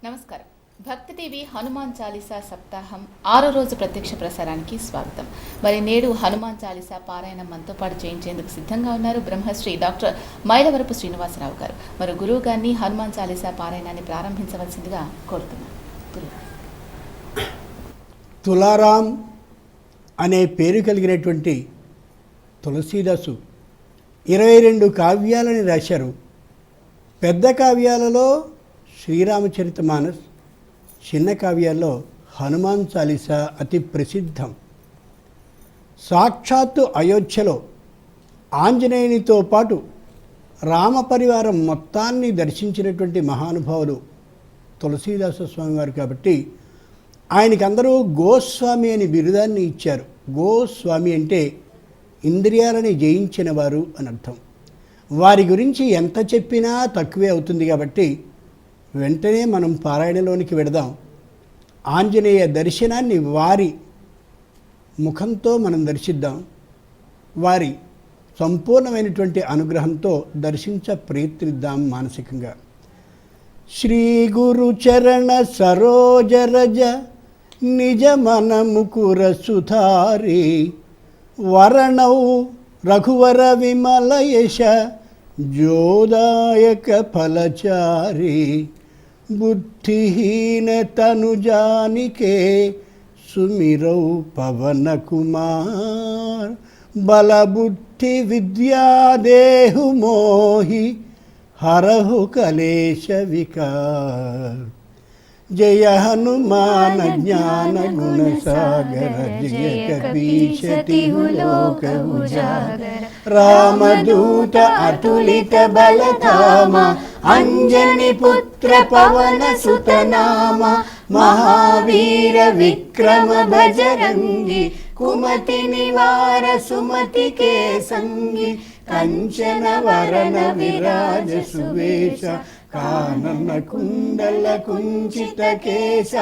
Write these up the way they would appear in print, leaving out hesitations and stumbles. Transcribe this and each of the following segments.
నమస్కారం. భక్తి టీవీ హనుమాన్ చాలీసా సప్తాహం 6వ రోజు ప్రత్యక్ష ప్రసారానికి స్వాగతం. మరి నేడు హనుమాన్ చాలీసా పారాయణం మనతో పాటు చేయించేందుకు సిద్ధంగా ఉన్నారు బ్రహ్మశ్రీ డాక్టర్ మైలవరపు శ్రీనివాసరావు గారు. మరి గురువు గారిని హనుమాన్ చాలీసా పారాయణాన్ని ప్రారంభించవలసిందిగా కోరుతున్నారు. తులారాం అనే పేరు కలిగినటువంటి తులసీదాసు 22 కావ్యాలని రాశారు. పెద్ద కావ్యాలలో శ్రీరామచరితమానస్, చిన్న కావ్యాల్లో హనుమాన్ చాలీసా అతి ప్రసిద్ధం. సాక్షాత్తు అయోధ్యలో ఆంజనేయునితో పాటు రామ పరివారం మొత్తాన్ని దర్శించినటువంటి మహానుభావులు తులసీదాస స్వామివారు కాబట్టి ఆయనకి అందరూ గోస్వామి అని బిరుదాన్ని ఇచ్చారు. గోస్వామి అంటే ఇంద్రియాలని జయించిన వారు అని అర్థం. వారి గురించి ఎంత చెప్పినా తక్కువే అవుతుంది కాబట్టి వెంటనే మనం పారాయణలోనికి వెడదాం. ఆంజనేయ దర్శనాన్ని వారి ముఖంతో మనం దర్శిద్దాం. వారి సంపూర్ణమైనటువంటి అనుగ్రహంతో దర్శించ ప్రయత్నిద్దాం మానసికంగా. శ్రీ గురు చరణ సరోజరజ నిజ మన ముకుర సుధారి వరణౌ రఘువర విమల యశ జోదాయక ఫలచారి బుద్ధిహీన తనుజానికే సుమిరౌ పవన కుమార్ బలబుద్ధి విద్యాదేహు మోహి హరహు కలేశ వికార్. జయ హనుమాన్ జ్ఞాన గుణ సాగర జయ కపీశతి లోక ఉజాగర రామదూత అతులిత బలధామ అంజని పుత్ర పవన సుతనామ మహావీర విక్రమ భజరంగి కుమతి నివార సుమతి కే సంగి కంచన వరణ విరాజ సువేశ కానన కుండల కుంచిత కేశ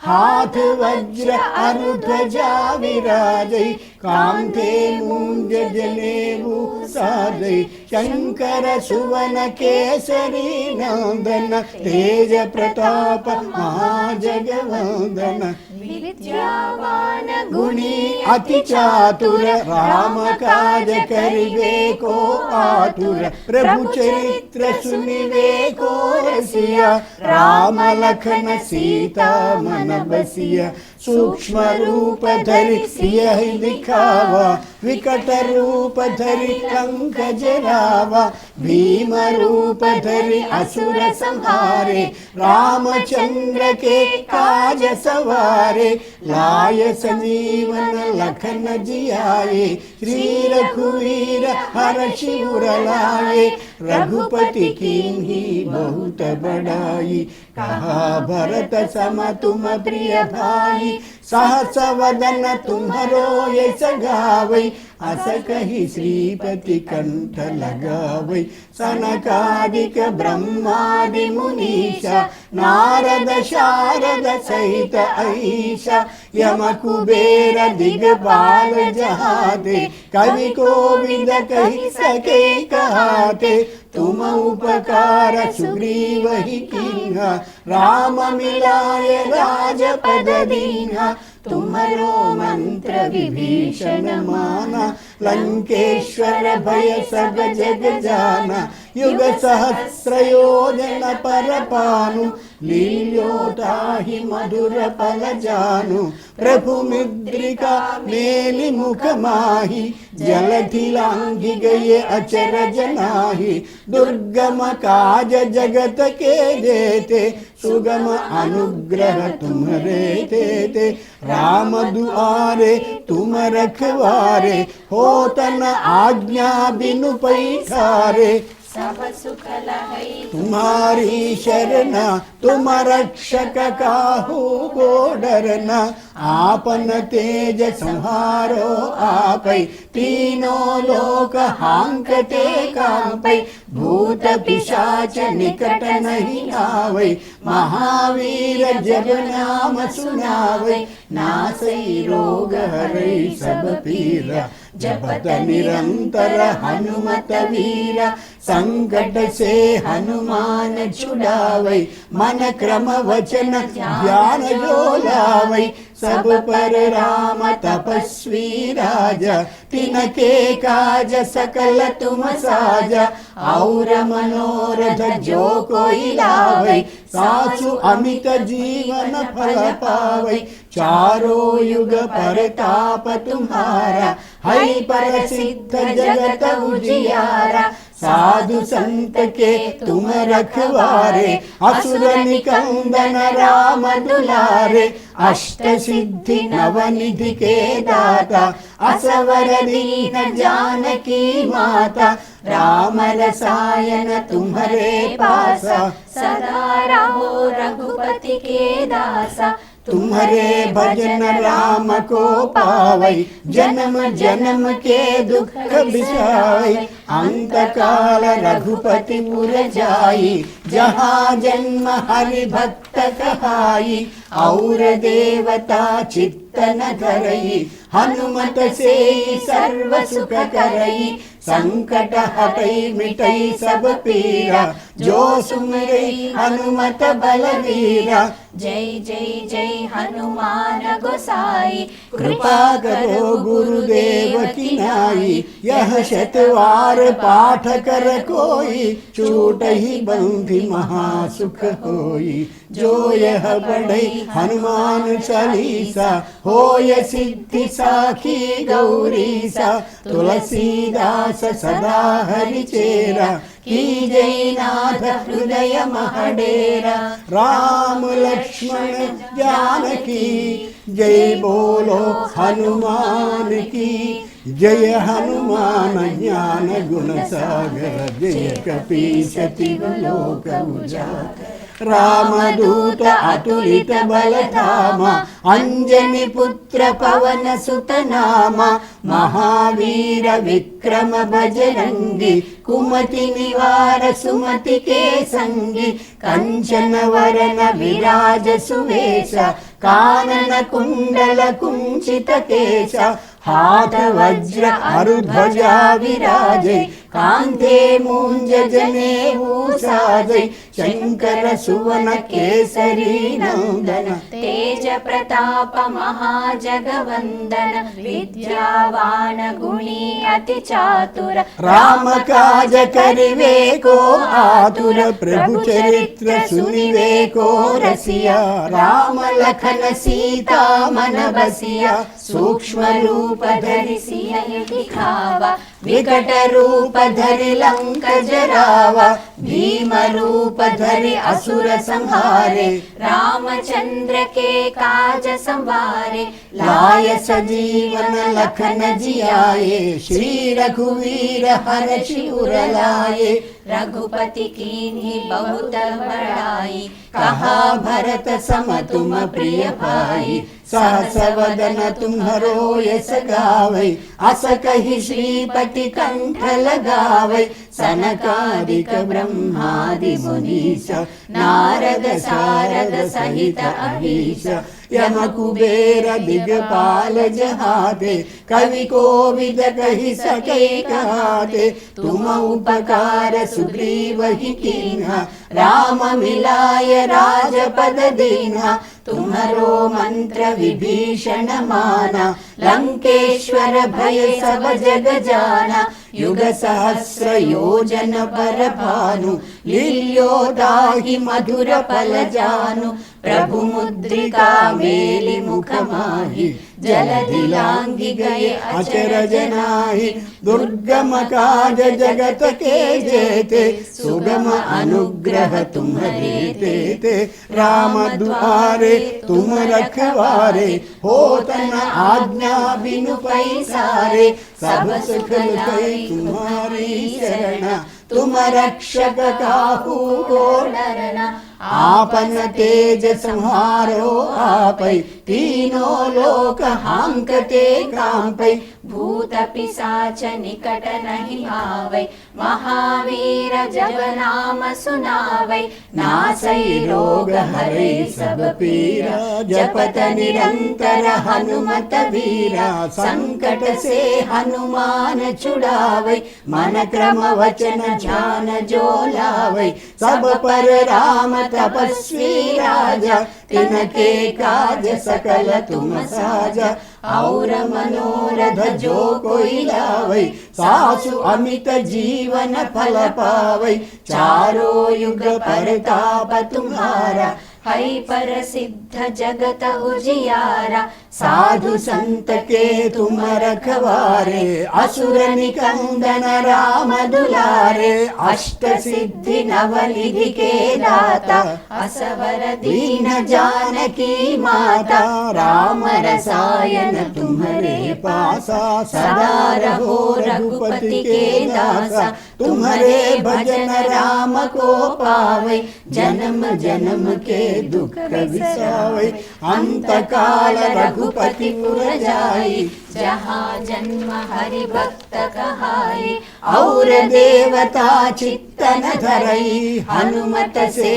हाथ वज्र अनुध्वजा विराजै कांते मूंज जनेऊ साजै शंकर सुवन केसरी नंदन तेज प्रताप महाजगवंदन विद्यावान गुणी अति चातुर राम काज करिबे को आतुर प्रभु चरित्र सुनिबे को रसिया राम लखन सीता मन बसिया सूक्ष्म रूप धरि सियहि दिखावा विकट रूप धरि कंक जरावा भीम रूप धरि असुर संहारे रामचंद्र के काज सवारे लाय संजीवन लखन जियाए श्री रघुवीर हर्षि उर लाए रघुपति कीन्ही बहुत बड़ाई कहा भरत सम तुम प्रिय भाई सहस वदन तुम्हरो यश गावै अस कहि श्रीपति कंठ लगावै सनकादिक ब्रह्मादि मुनीषा नारद शारद सहित ऐषा यम कुबेर दिगपाल जहाते कवि कोविद कहि सके कहाते तुम उपकार सुग्रीव ही कीन्हा राम मिलाय राजपद दीन्हा तुम्हरो मंत्र विभीषण माना लंकेश्वर भय सब जग जाना युग सहस्र योजन पर पानु लील्योताहि मधुर फल जानु प्रभु मुद्रिका मेलि मुख माहि जलधि लांघि गए अचरज नाही दुर्गम काज जगत के जेते सुगम अनुग्रह तुम्हरे तेते राम दुआरे तुम रखवारे होतन आज्ञा बिनु पैठारे सब सुख लहै तुम्हारी शरणा तुम रक्षक काहू को डरना आपन तेज संहारो आपै तीनों लोक हांकते कांपै भूत पिशाच निकट नहीं आवै महावीर जब नाम सुनावै नासै रोग हरै सब पीरा जपत निरंतर हनुमत वीरा। संकट से हनुमान छुड़ावै, मन क्रम वचन ध्यान जो लावै। सब पर राम तपस्वी राजा, तिनके काज सकल तुम साजा। और मनोरथ जो कोई लावै, सासु अमित जीवन फल पावै। चारों युग परताप तुम्हारा, है प्रसिद्ध जगत उजियारा। साधु संत के तुम रखवारे, असुर निकंदन राम दुलारे। अष्ट सिद्धि नवनिधि के दाता, असवर दीन जानकी माता। राम रसायन तुम्हारे पासा, सदा रहो रघुपति के दासा। तुम्हारे भजन राम को पावै, जन्म जन्म के दुख बिसाई। अंत काल रघुपति पुर जाई, जहाँ जन्म हरि भक्त कहाई। और देवता चित्त न धरई, हनुमत से सर्व सुख करई। संकट हटई मिटई सब पीरा, जो सुमिरई हनुमत बलवीरा। जय जय जय हनुमान गोसाई, कृपा करो गुरुदेव की नाई। यह शतवार पाठ कर कोई, छूट ही बंधि महासुख होई। जो यह पढ़ई हनुमान चालीसा, होय सिद्धि साखी गौरीसा। तुलसीदास सदा हरि चेरा, की जय नाथ हृदय महडेरा। राम लक्ष्मण जानकी, जय बोलो हनुमान की। जय हनुमान ज्ञान गुण सागर, जय कपीस तिहु लोक उजागर। रामदूत अतुलित बल धामा, अंजनी पुत्र पवन सुत नामा। महावीर विक्रम बजरंगी, कुमति निवार सुमति के संगी। कंचन वरन विराज सुवेशा, कानन कुंडल कुंचित केशा। हाथ वज्र अरुध्वजा विराजे, कांधे मूंज जनेऊ साजे। शंकर सुवन केसरी नंदन, तेज प्रताप महाजगवंदन। विद्यावान गुणी अति चातुर, राम काज करिवे को आतुर। प्रभु चरित्र सुनिवे को रसिया, राम लखन सीता मन बसिया। सूक्ष्म रूप धरि सियहि दिखावा, विकट रूप धरि लंक जरावा। भीम रूप धरि असुर संहारे, रामचंद्र के काज संवारे। लाय सजीवन लखन जियाए, श्री रघुवीर हर्षि उर लाए। रघुपति कीन्ही बहुत बड़ाई, कहा भरत सम तुम प्रिय भाई। सहस वदन तुम्हरो यस गावै, अस कहि श्रीपति कंठ लगावै। सनकादिक ब्रह्मादि मुनीश, नारद सारद सहित अहीश। यम कुबेर दिगपाल जहाते, कवि कोविद कहि सके कहाते। तुम उपकार सुग्रीव ही कीन्हा, राम मिलाय राजपद दीन्हा। तुम्हरो मंत्र विभीषण माना, लंकेश्वर भय सब जग जाना। युग सहस्र योजन पर भानु, लील्यो दाहि मधुर फल जानु। प्रभु मुद्रिका मेलि मुख माहि, जलधि लांघि गए अचरज नाहि। दुर्गम काज जगत के जेते, सुगम अनुग्रह तुम्हरे तेते। राम द्वारे तुम रखवारे, होत न आज्ञा बिनु पैसारे। सब सुख कई तुम्हारी शरण, तुम रक्षक काहू को डरना। आपन तेज संहारो आपै, तीनों लोक हांकते कांपै भूत पिशाच निकट नहीं आवै महावीर जब नाम सुनावै नासै रोग हरै सब पीरा जपत निरंतर हनुमत वीरा संकट से हनुमान छुड़ावै मन क्रम वचन ध्यान जो लावै सब पर राम तपस्वी राजा तिनके काज सकल तुम साजा और मनोरथ जो कोई लावै सासु अमित जीवन फल पावै चारों युग परताप तुम्हारा है पर सिद्ध जगत उजियारा साधु संत के तुम रखवारे असुर निकंदन राम दुलारे अष्ट सिद्धि नवनिधि के दाता असवर दीन जानकी माता राम रसायन तुम्हारे पासा सदा रहो रघुपति के दासा तुम्हारे भजन राम को पावै जन्म जन्म के दुख विसावै अंत काल रघुपति पुर जाई जहाँ जन्म हरि भक्त कहाई और देवता चित्तन धरई हनुमत से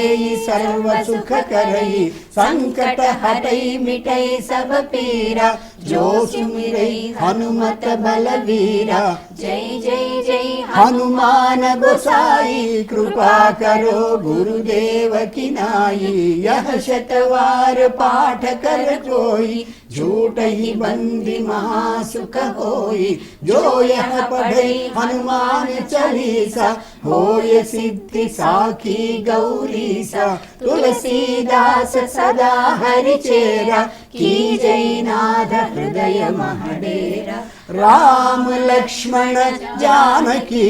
सर्व सुख करई संकट हटई मिटई सब पीरा जो सुमिरई हनुमत बलवीरा जय जय जय हनुमान गोसाई कृपा करो गुरुदेव की नाई यह शतवार पाठ कर कोई झूठ ही बंदी महासुख होई जो यह पढ़े हनुमान चालीसा होय सिद्धि साखी गौरीसा तुलसीदास सदा हरि चेरा की जय नाथ हृदय महडेरा राम लक्ष्मण जानकी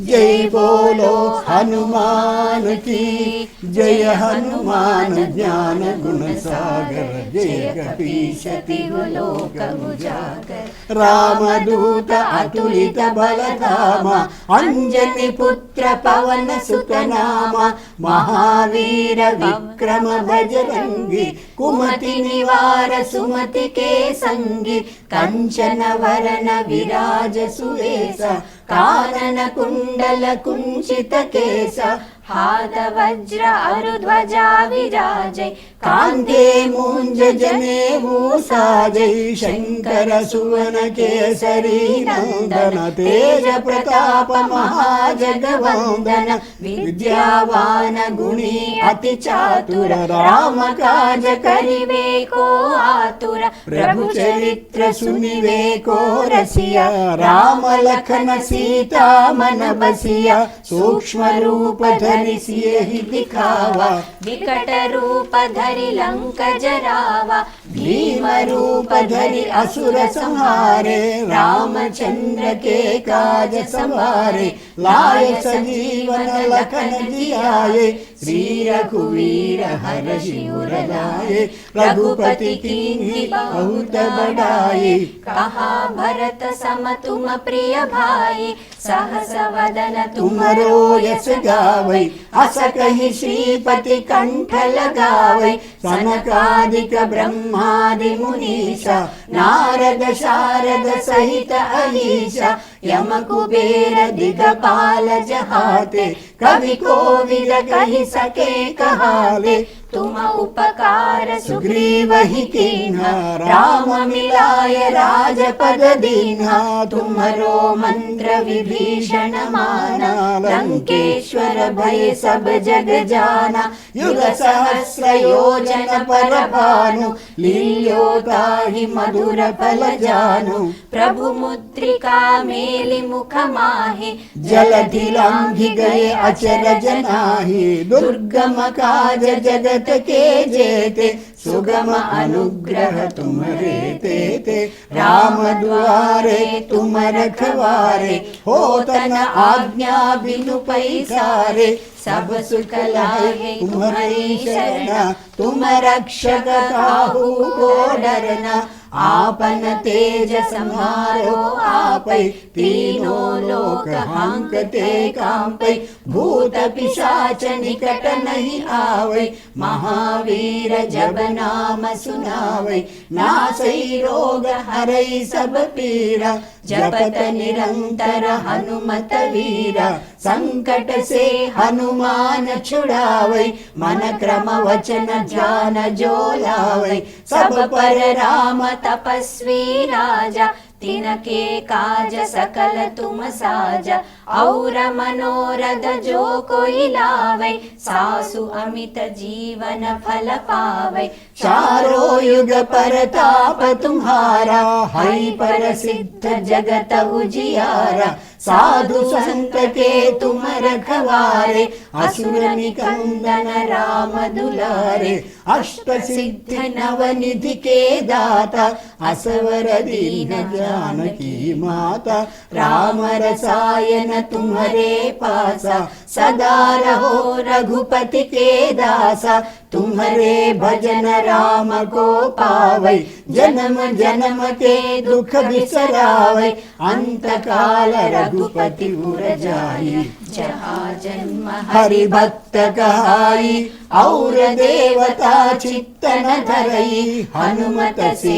जय बोलो हनुमान की जय हनुमान ज्ञान गुण सागर जय कपीश तिहु लोक उजागर रामदूत अतुलित बलधामा अंजनी पुत्र पवन सुत नामा महावीर विक्रम बजरंगी कुमति निवार सुमति के संगी कंचन वरन विराज सुवेसा कानन कुंडल कुंचित केसा हाथ वज्र अरु ध्वजा विराजै कांधे मूंज जनेऊ साजै शंकर सुवन केसरी नंदन तेज प्रताप महाजगवंदन विद्यावान गुणी अति चातुर राम काज करिवे को आतुर प्रभु चरित्र सुनिवे को रसिया राम लखन सीता मन बसिया सूक्ष्म रूप धरि सियहि दिखावा विकट रूप धरि लंक जरावा भीम रूप धरि असुर संहारे रामचंद्र के काज सवारे लाए सजीवन लखन जियाए श्री रघुवीर हर्षि उर लाए रघुपति कीन्ही बहुत बड़ाई कहा भरत सम तुम प्रिय भाई सहस वदन तुमरो यश गावै अस कहि श्रीपति कंठ लगावै सनकादिक ब्रह्मादि मुनीषा नारद शारद सहित अहीशा यम कुबेर दिगपाल जहाते कवि कोविद कहि सके कहावे तुम उपकार सुग्रीव ही कीन्हा राम मिलाय राजपद दीन्हा तुम्हरो मंत्र विभीषण माना लंकेश्वर भय सब जग जाना युग सहस्र योजन पर भानु लील्योताहि मधुर फल जानु प्रभु मुद्रिका मेलि मुख माहि जलधि लांघि गए अचरज नाहि दुर्गम काज जगत के जेते सुगम अनुग्रह तुम्हारे तेते राम द्वारे तुम रखवारे हो तन आज्ञा बिनु पैसारे सब सुख लाहे तुम्हारी शरणा तुम रक्षक काहू को डरना आपन तेज संहारो आपै तीनों लोक हांकते कांपै भूत पिशाच निकट नहीं आवै महावीर जब नाम सुनावै नासै रोग हरै सब पीरा जपत निरंतर हनुमत वीरा संकट से हनुमान छुड़ावै मन क्रम वचन ध्यान जो लावै सब पर राम तपस्वी राजा तिनके काज सकल तुम साजा और मनोरथ जो कोई लावै सासु अमित जीवन फल पावै चारों युग परताप तुम्हारा है प्रसिद्ध जगत उजियारा साधु संत के तुम रखवारे असुर निकंदन राम दुलारे अष्ट सिद्ध नवनिधि के दाता असवर दीन जानकी माता राम रसायन तुम्हारे पासा सदा रहो रघुपति के दासा तुम्हारे भजन राम को पावै जन्म जन्म के दुख बिसरावै अंत काल रघुपति पुर जाई जहाँ जन्म हरि भक्त कहाई और देवता चित्तन धरई हनुमत से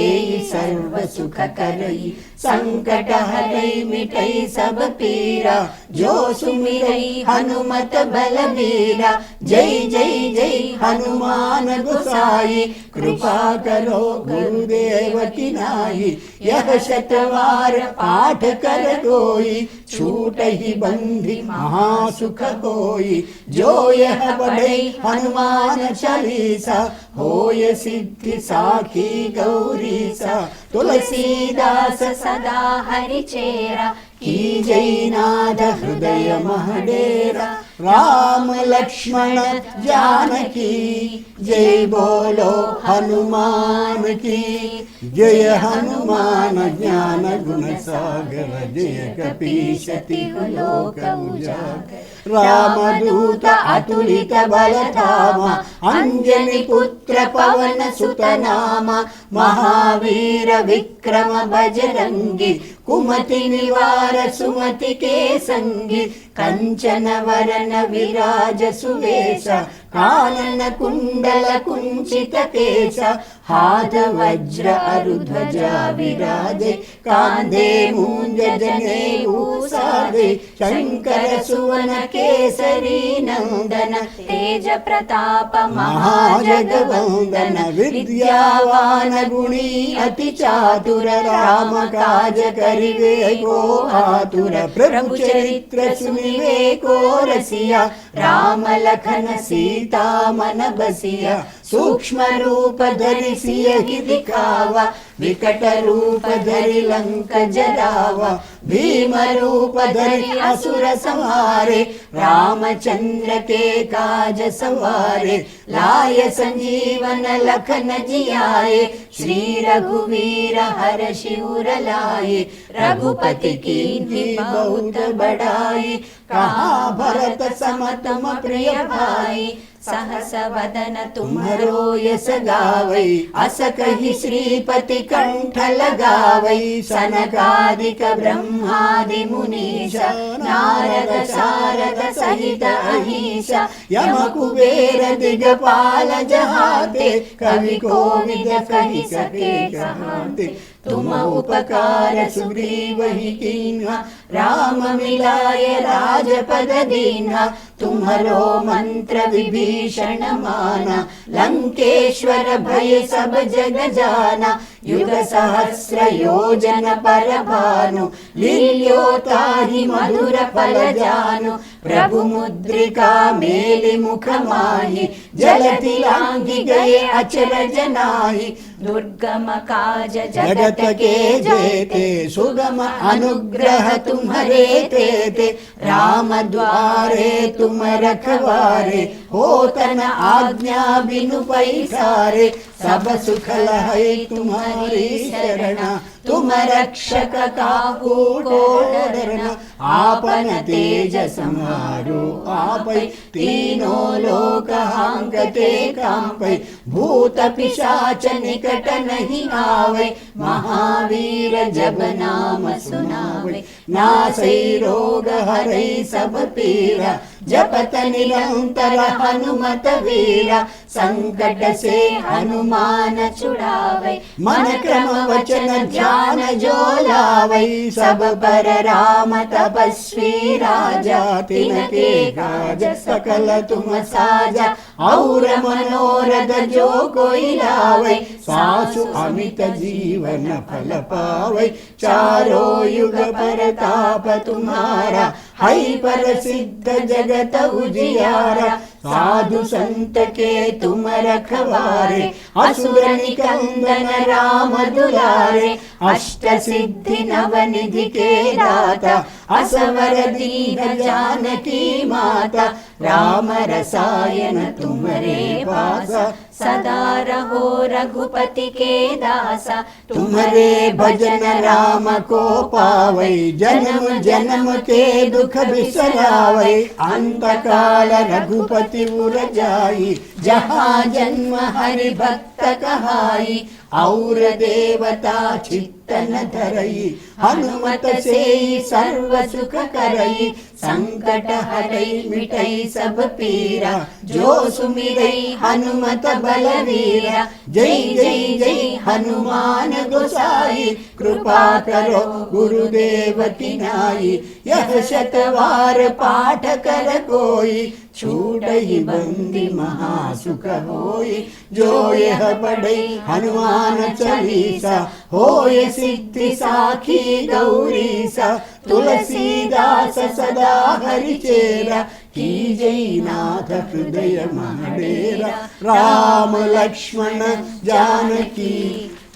सर्व सुख करई संकट हरई मिटई सब पीरा जो सुमिरई हनुमत बलबीरा जय जय जय हनुमान गोसाई कृपा करो गुरुदेव की नाई यह शतवार पाठ कर कोई छूट ही बंधी महासुख होई जो यह पढ़े हनुमान चालीसा होय सिद्धि साखी गौरीसा तुलसीदास सदा हरि चेरा की जय नाथ हृदय महडेरा राम लक्ष्मण जानकी जय बोलो हनुमान की जय हनुमान ज्ञान गुण सागर जय कपीश तिहु लोक उजागर रामदूत अतुलित बल धामा अंजनी पुत्र पवन सुत नामा महावीर विक्रम बजरंगी कुमति निवार सुमति के संगी कंचन वरन विराज सुवेश कानन कुंडल कुंचित केश हाथ वज्र अरुध्वजा विराजे कांधे मूंज जनेऊ साधे शंकर सुवन केसरी नंदन तेज प्रताप महाजगवंदन विद्यावान गुणी अति चातुर राम काज करिवे को आतुर प्रभु चरित्र सुनिवे को रसिया राम लखन सीता मन बसिया सूक्ष्म रूप धरि सियहि दिखावा विकट रूप धरि लंक जरावा भीम रूप धरि असुर संहारे रामचंद्र के काज सवारे लाय संजीवन लखन जियाए श्री रघुवीर हर्षि उर लाए रघुपति कीन्हि बहुत बड़ाई कहाँ भरत सम तुम प्रिय भाई सहस वदन तुम्हरो यस गावै अस कहि श्रीपति कंठ लगावै सनकादिक ब्रह्मादि मुनीश नारद शारद सहित अहीश यम कुबेर दिगपाल जहाते कवि कोविद कहि सके कहाते तुम उपकार सुग्रीव ही कीन्हा राम मिलाय राजपद दीन्हा तुम्हरो मंत्र विभीषण माना लंकेश्वर भय सब जग जाना युग सहस्र योजन पर भानु लील्योताहि मधुर फल जानु प्रभु मुद्रिका मेलि मुख माहि जलधि लांघि गए अचरज नाहि दुर्गम काज जगत के जेते सुगम अनुग्रह तुम्हारे तेते राम द्वारे तुम रखवारे हो तन आज्ञा बिनु पैसारे, सब सुख लहै तुम्हारी शरणा, तुम रक्षक काहू को डरना, आपन तेज समारो आपै, तीनों लोक हांकते कांपै, भूत पिशाच निकट नहीं आवै, महावीर जब नाम सुनावै, नासै रोग हरै सब पीरा, जपत निरंतर हनुमत वीरा, संकट से हनुमान छुड़ावै, मन क्रम वचन ध्यान जो लावै, सब पर राम तपस्वी राजा, तिनके काज सकल तुम साजा, और मनोरथ जो कोई लावै, सासु अमित जीवन फल पावै, चारों युग परताप तुम्हारा, है प्रसिद्ध जगत उजियारा, साधु संत के तुम रखवारे, असुर निकंदन राम दुलारे, अष्ट सिद्धि नवनिधि के दाता, असवर दीन जानकी माता, राम रसायन तुम्हारे पासा, सदा रहो रघुपति के दासा, तुम्हारे भजन राम को पावै, जन्म जन्म के दुख बिसरावै, अंत काल रघुपति उर जाई, जहाँ जन्म हरि भक्त कहाई, और देवता चित्तन धरई, हनुमत से सर्व सुख करई, संकट हरई मिटई सब पीरा, जो सुमिरई हनुमत बलवीरा, जय जय जय हनुमान गोसाई, कृपा करो गुरुदेव की नाई, यह शतवार पाठ कर कोई, छूटई बंदी महासुख होई, जो यह पढ़ई हनुमान चालीसा, होय सिद्धि साखी गौरीसा, तुलसीदास सदा हरिचेरा, कीजय नाथ हृदय महडेरा, राम लक्ष्मण जानकी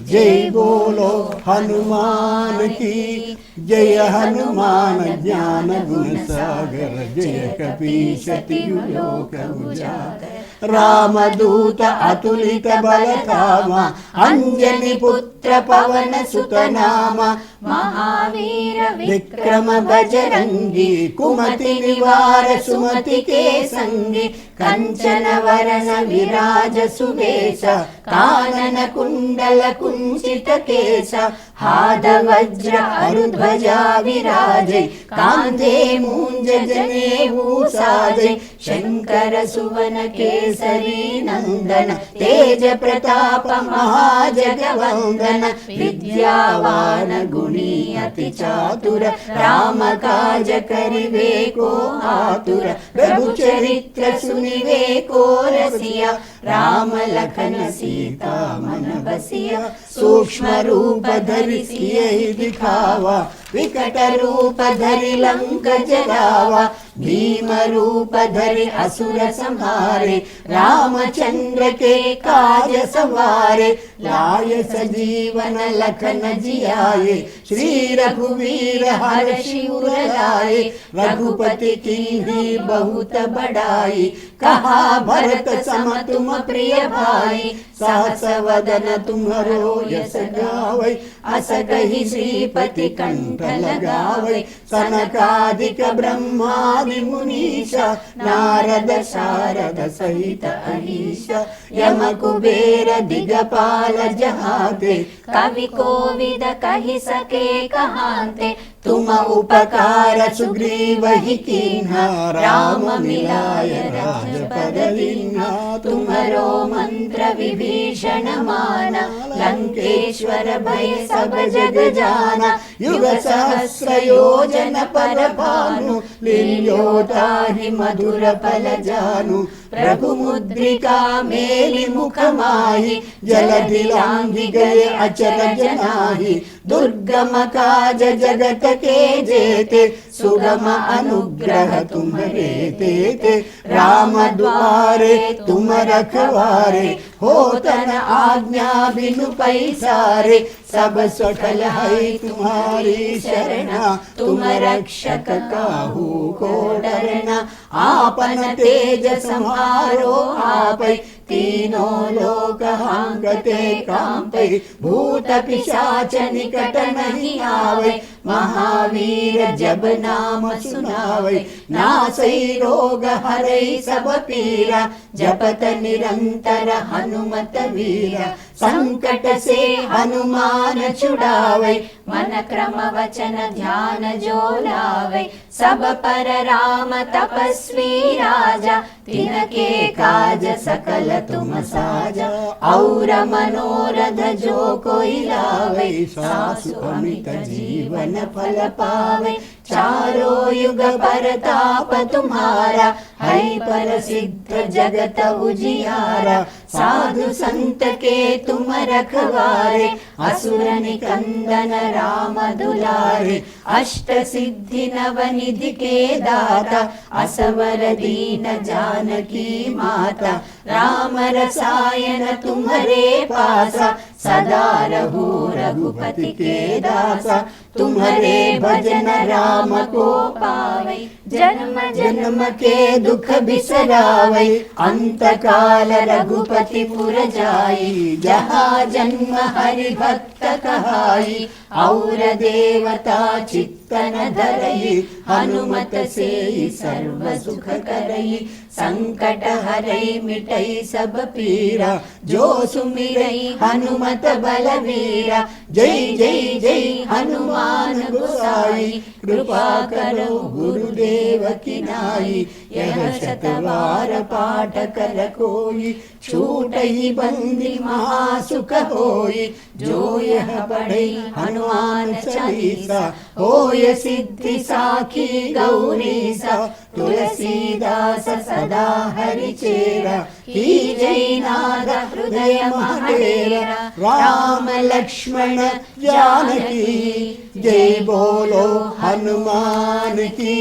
जय, बोलो हनुमान की जय, हनुमान ज्ञान गुण सागर, जय कपीश तिहु लोक उजागर, राम दूत अतुलित बल धामा, अंजनी पुत्र पवन सुत नामा, महावीर विक्रम बजरंगी, कुमति निवार सुमति के संगी, कंचन वरन विराज सुवेश, कानन कुंडल कुंचित केश, हाथ वज्र अरुध्वजा विराजे, कांधे मूंज जनेऊ साजे, शंकर सुवन केसरी नंदन, तेज प्रताप महाजगवंदन, विद्यावान गुणी अति चातुर, राम काज करिवे को आतुर, प्रभु चरित्र सुनिवे को रसिया, राम लखन सीता मन बसिया, सूक्ष्म रूप धरि सियहि दिखावा, विकट रूप धरि लंक जरावा, भीम रूप धरि असुर संहारे, रामचंद्र के काज सवारे, लाय सजीवन लखन जियाए, श्री रघुवीर हर्षि उर लाए, रघुपति कीन्ही बहुत बड़ाई, कहा भरत सम तुम प्रिय भाई, सहस वदन तुम्हरो यस गावै, अस कहि श्रीपति कंठ लगावै, सनकादिक ब्रह्मादि मुनीषा, नारद शारद सहित अहीशा, यम कुबेर दिगपाल जहाते, कवि कोविद कहि सके कहाते, तुम उपकार सुग्रीव ही कीन्हा, राम मिलाय राजपद दीन्हा, तुम्हरो मंत्र विभीषण माना, लंकेश्वर भय सब जग जाना, युग सहस्र योजन पर भानु, लील्योताहि मधुर फल जानु, प्रभु मुद्रिका मेलि मुख माहि, जलधि लांघि गए अचरज नाही, दुर्गम काज जगत के जेते, सुगम अनुग्रह तुम्हारे तेते, राम द्वारे तुम रखवारे, हो तन आज्ञा बिनु पैसारे, सब सफल है तुम्हारी शरणा, तुम रक्षक काहू को डरना, आपन तेज संहारो आपै तीनों लोक हांगते कांपै भूत पिशाच निकट नहीं आवै महावीर जब नाम सुनावै नासै रोग हरै सब पीरा जपत निरंतर हनुमत वीरा संकट से हनुमान छुड़ावै मन क्रम वचन ध्यान जो लावै सब पर राम तपस्वी राजा तिनके काज सकल तुम साजा और मनोरथ जो कोई लावै सासु अमित जीवन फल पावै चारों युग परताप तुम्हारा है प्रसिद्ध जगत उजियारा साधु संत के तुम रखवारे असुर निकंदन राम दुलारे अष्ट सिद्धि नवनिधि के दाता असवर दीन जानकी माता राम रसायन तुम्हारे पासा सदा रहु रघुपति के दासा तुम्हारे भजन राम को पावै जन्म जन्म के दुख बिसरावै अंत काल रघुपति पुर जाई जहाँ जन्म हरि भक्त कहाई और देवता चित्तन धरई हनुमत से सर्व सुख करई संकट हरई मिटई सब पीरा जो सुमिरई हनुमत बलवीरा जय जय जय हनुमान गोसाई कृपा करो गुरुदेव की नाई यह शतवार पाठ कर कोई छूटई बंदी महासुख होई जो यह पढ़े हनुमान चालीसा होय सिद्धि साखी गौरीसा तुलसीदास सदा हरि चेरा जय नाद हृदय महाडेरा राम लक्ष्मण जानकी जय बोलो हनुमान की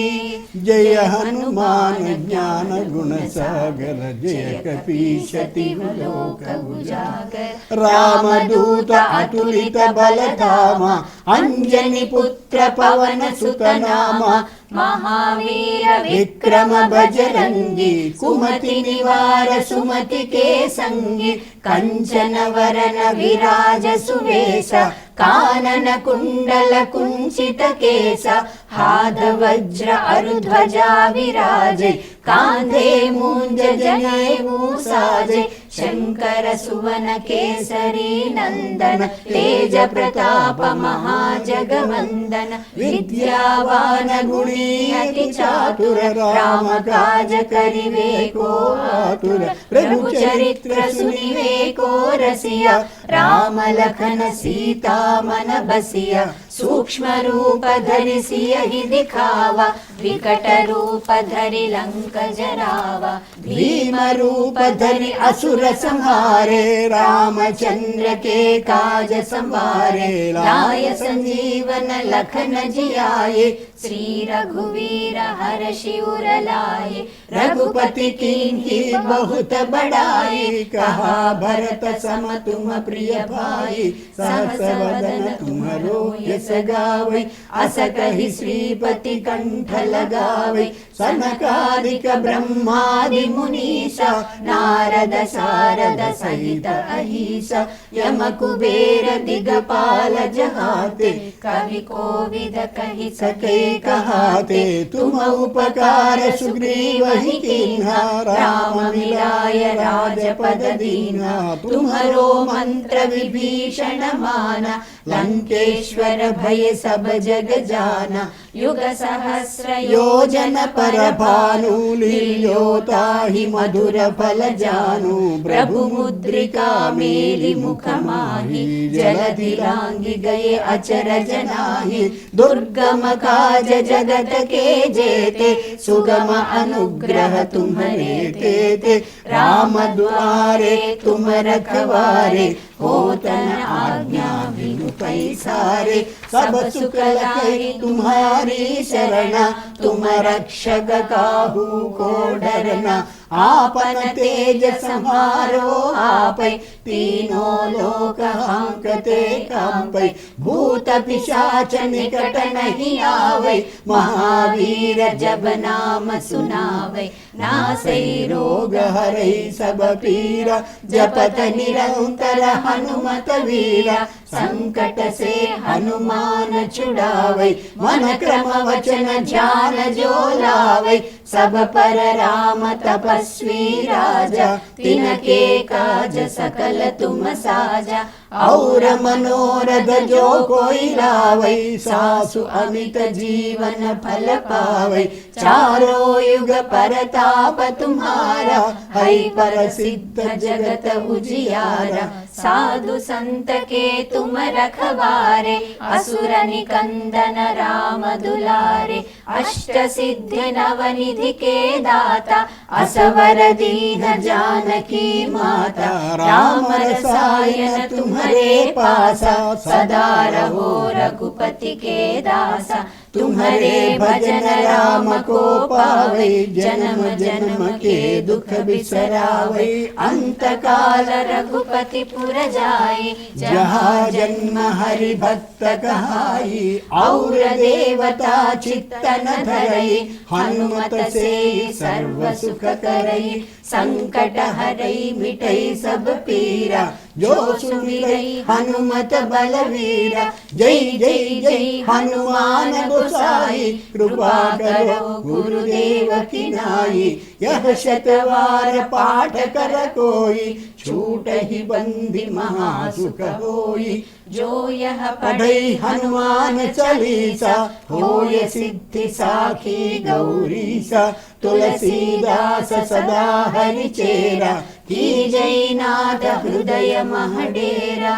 जय हनुमान ज्ञान गुण सागर जय कपीशति लोक उजागर राम दूत अतुलित बल धामा अंजनी पुत्र पवन सुत नामा महावीर विक्रम बजरंगी कुमति निवार सुमति के संगी कंचन वरन विराज सुवेश कानन कुंडल कुंचित केस हाथ वज्र अरुध्वजा विराजे कांधे मूंज जनेऊ साजे शंकर सुवन केसरी नंदन तेज प्रताप महाजगवंदन विद्यावान गुणी अति चातुर राम काज करिवे को आतुर प्रभु चरित्र सुनिवे को रसिया राम लखन सीता मन बसिया सूक्ष्म रूप धरि सियहि दिखावा विकट रूप धरि लंक जरावा भीम रूप धरि असुर संहारे रामचंद्र के काज संवारे लाय संजीवन लखन जियाए श्री रघुवीर हर्षि उर लाए रघुपति कीन्ही बहुत बड़ाई कहा भरत सम तुम प्रिय भाई सहस वदन तुम्हारो यस गावै अस कहि श्रीपति कंठ लगावै सनकादिक ब्रह्मादि मुनीसा नारद सारद सहित अहिसा यम कुबेर दिगपाल जहाते कवि कोविद कहि सके कहाते तुम उपकार सुग्रीव ही कीन्हा राम मिलाय राजपद दीन्हा तुम्हारो मंत्र विभीषण माना लंकेश्वर भय सब जग जाना युग सहस्र योजन पर भानु लील्योताहि मधुर फल जानु प्रभु मुद्रिका मेलि मुख माहि जलधि लांघि गए अचरज नाहि दुर्गम काज जगत के जेते सुगम अनुग्रह तुम्हारे तेते राम द्वारे तुम रखवारे होतन आज्ञा बिनु पैसारे सब सुख लाही तुम्हारी शरण, तुम रक्षक काहू को डरना। आपन तेज संहारो आपै, तीनों लोक हांकते कांपै। भूत पिशाच निकट नहीं आवै, महावीर जब नाम सुनावै। नासै रोग हरै सब पीरा, जपत निरंतर हनुमत वीरा। संकट से हनुमान छुड़ावै, मन क्रम वचन ध्यान जो लावै। सब पर राम तपस्वी राजा, तिनके काज सकल तुम साजा। और मनोरथ जो कोई लावै, सासु अमित जीवन फल पावै। चारों युग परताप तुम्हारा, है प्रसिद्ध जगत उजियारा। साधु संत के तुम रखवारे, असुर निकंदन राम दुलारे। अष्ट सिद्धि नवनिधि के दाता, असवर दीन जानकी माता। राम रसायन तुम्हारे पासा, सदा रहो रघुपति के दासा। तुम्हारे भजन राम को पावै, जन्म जन्म के दुख बिसरावै। अंत काल रघुपति पुर जाई, जहाँ जन्म हरि भक्त कहाई। और देवता चित्तन धरई, हनुमत से सर्व सुख करई। संकट हरई मिटई सब पीरा, जो सुमिरई हनुमत बलवीरा। जय जय जय हनुमान गोसाई, कृपा करो गुरुदेव की नाई। यह शतवार पाठ कर कोई, छूट ही बंदी महासुख होई। जो यह पढ़े हनुमान चालीसा, होय सिद्धि साखी गौरीसा। तुलसीदास सदा हरि चेरा, की जय नाथ हृदय महडेरा।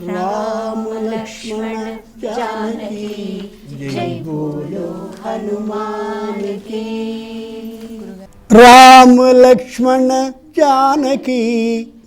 राम लक्ष्मण जानकी, जय बोलो हनुमान की। राम लक्ष्मण जानकी,